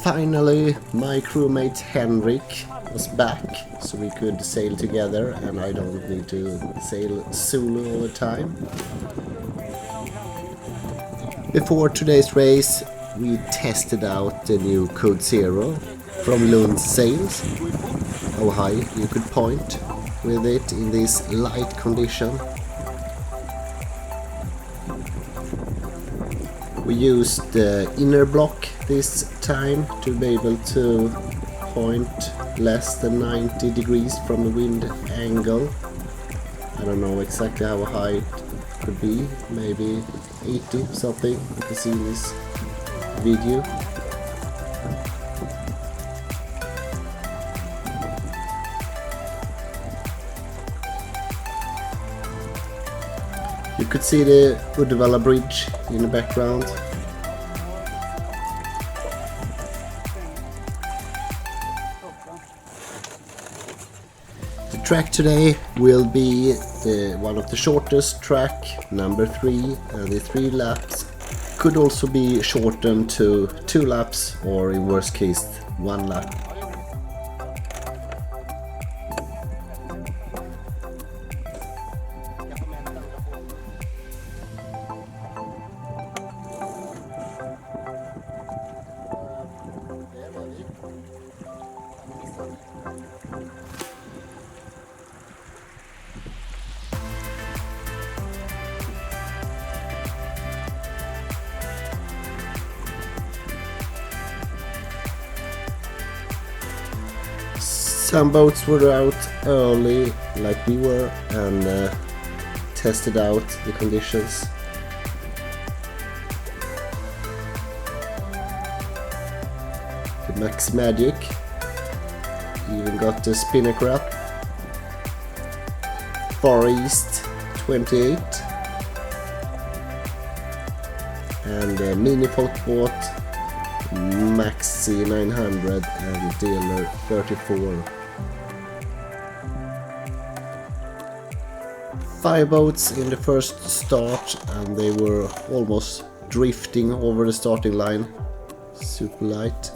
Finally, my crewmate Henrik was back, so we could sail together and I don't need to sail solo all the time. Before today's race, we tested out the new Code Zero from Lund's sails. How high you could point with it in this light condition. We used the inner block this time to be able to point less than 90 degrees from the wind angle. I don't know exactly how high it could be, maybe 80 something, you can see in this video. You could see the Uddevalla Bridge in the background. The track today will be one of the shortest track, number 3, and the 3 laps could also be shortened to 2 laps or in worst case 1 lap. Some boats were out early, like we were, and tested out the conditions. The Max Magic even got the spinnaker up. Far East 28 and the Mini boat Maxi 900 and Dealer 34. 5 boats in the first start and they were almost drifting over the starting line. Super light.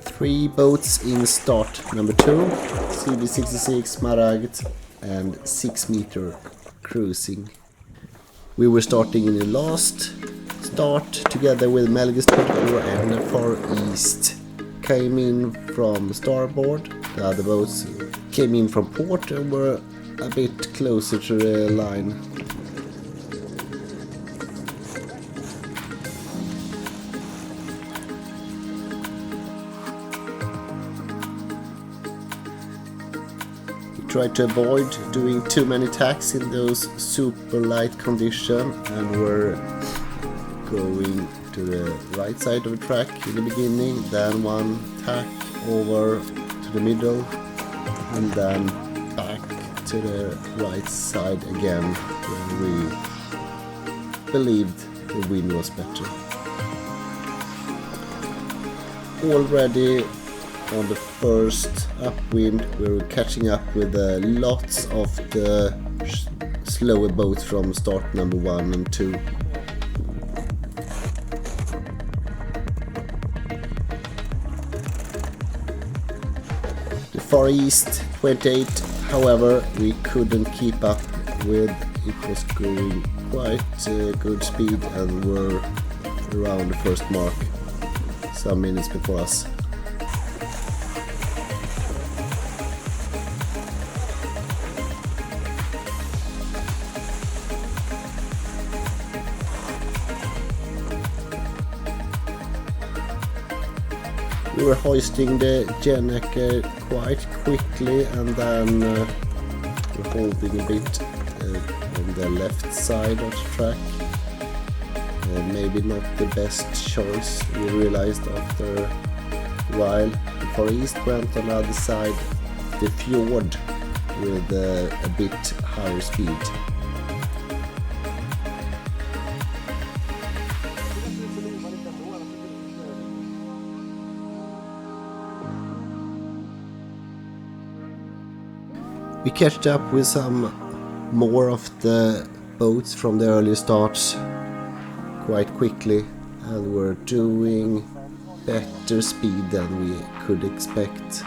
3 boats in start number 2, CB66 Maragd and 6 meter cruising. We were starting in the last start together with Melgis 24 and the Far East came in from starboard. The other boats came in from port and were a bit closer to the line. We tried to avoid doing too many tacks in those super light conditions and were going to the right side of the track in the beginning, then 1 tack over to the middle and then back to the right side again when we believed the wind was better. Already on the first upwind we were catching up with lots of the slower boats from start number 1 and 2. The Far East 28, however, we couldn't keep up with. It was going quite good speed and were around the first mark some minutes before us. We were hoisting the Gennaker quite quickly and then we're holding a bit on the left side of the track. Maybe not the best choice, we realized after a while. The Far East went on the other side of the fjord with a bit higher speed. We catched up with some more of the boats from the early starts quite quickly and were doing better speed than we could expect.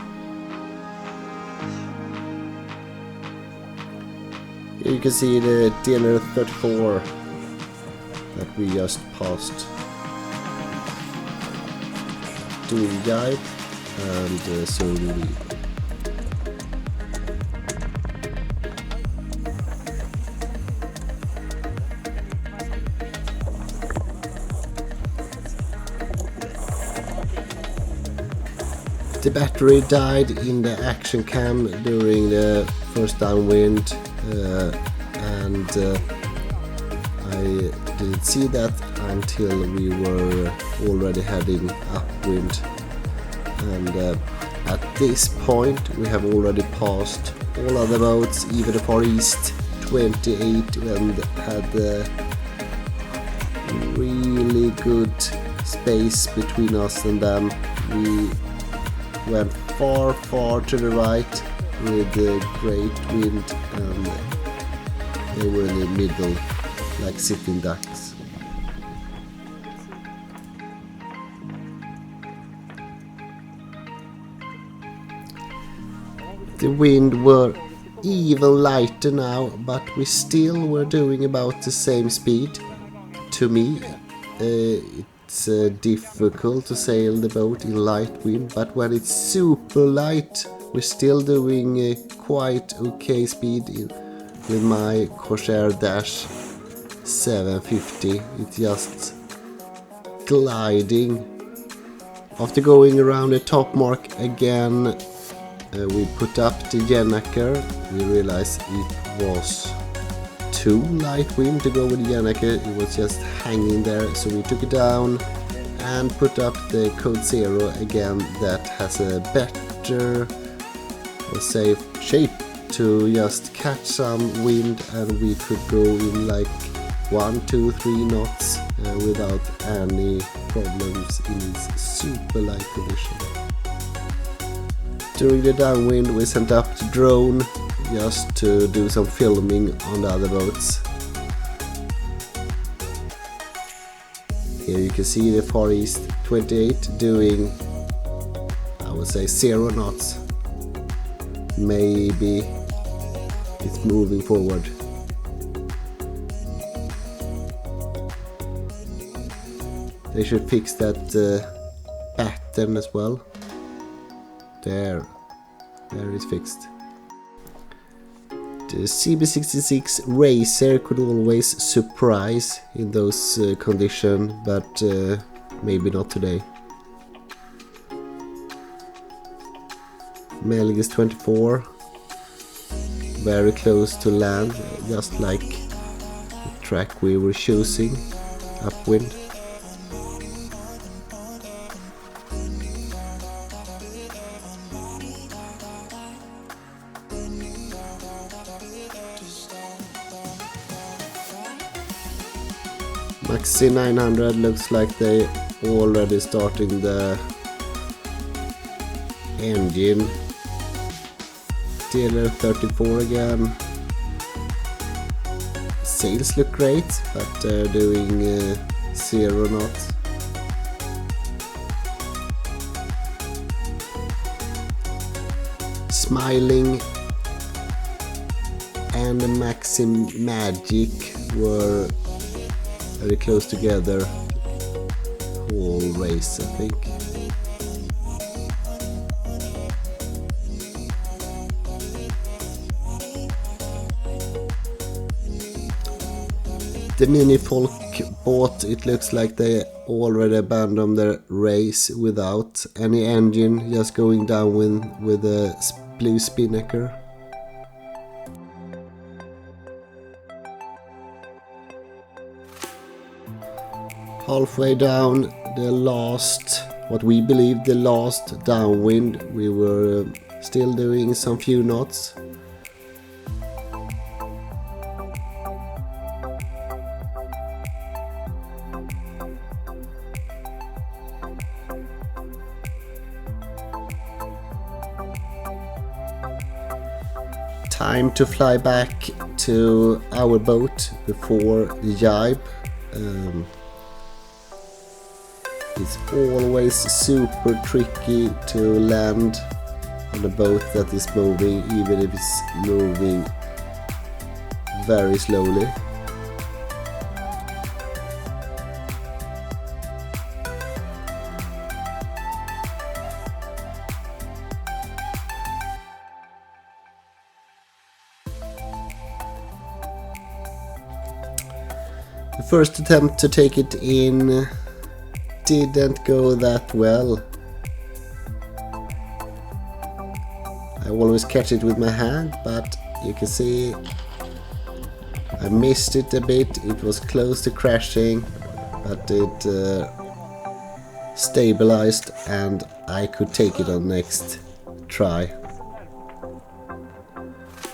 Here you can see the DNR34 that we just passed. Doing jibe and so do we. The battery died in the action cam during the first downwind, and I didn't see that until we were already heading upwind. And at this point we have already passed all other boats, even the Far East 28, and had really good space between us and them. We went far to the right with a great wind, and they were in the middle like sitting ducks. The wind were even lighter now, but we still were doing about the same speed. To me, it's difficult to sail the boat in light wind, but when it's super light, we're still doing quite okay speed with my Corsair Dash 750. It's just gliding. After going around the top mark again, we put up the Jennaker. We realized it was too light wind to go with the Jennaker. It was just hanging there, so we took it down and put up the Code Zero again, that has a better, let's say, shape to just catch some wind, and we could go in like 1, 2, 3 knots without any problems in its super light condition. During the downwind we sent up the drone just to do some filming on the other boats. Here you can see the Far East 28 doing, I would say, 0 knots. Maybe it's moving forward. They should fix that pattern as well. There it's fixed. The CB66 Racer could always surprise in those conditions, but maybe not today. Melgis 24, very close to land, just like the track we were choosing, upwind. Maxi 900 looks like they already starting the engine. Dealer 34 again. Sails look great, but they're doing 0 knots. Smiling and Maxim Magic were very close together whole race, I think. The Mini Folk boat, it looks like they already abandoned their race without any engine, just going downwind with a blue spinnaker. Halfway down the last, what we believe the last downwind, we were still doing some few knots. Time to fly back to our boat before the jibe. It's always super tricky to land on a boat that is moving, even if it's moving very slowly. The first attempt to take it in didn't go that well. I always catch it with my hand, but you can see I missed it a bit. It was close to crashing, but it stabilized and I could take it on next try.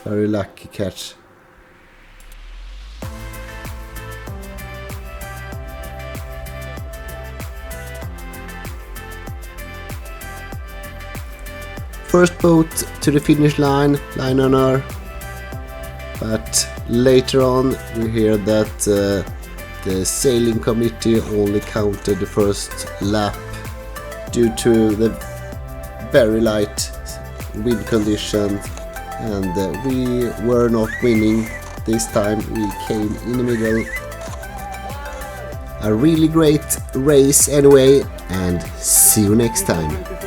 Very lucky catch. First boat to the finish line on her, but later on we hear that the sailing committee only counted the first lap due to the very light wind conditions, and we were not winning this time. We came in the middle. A really great race anyway, and see you next time.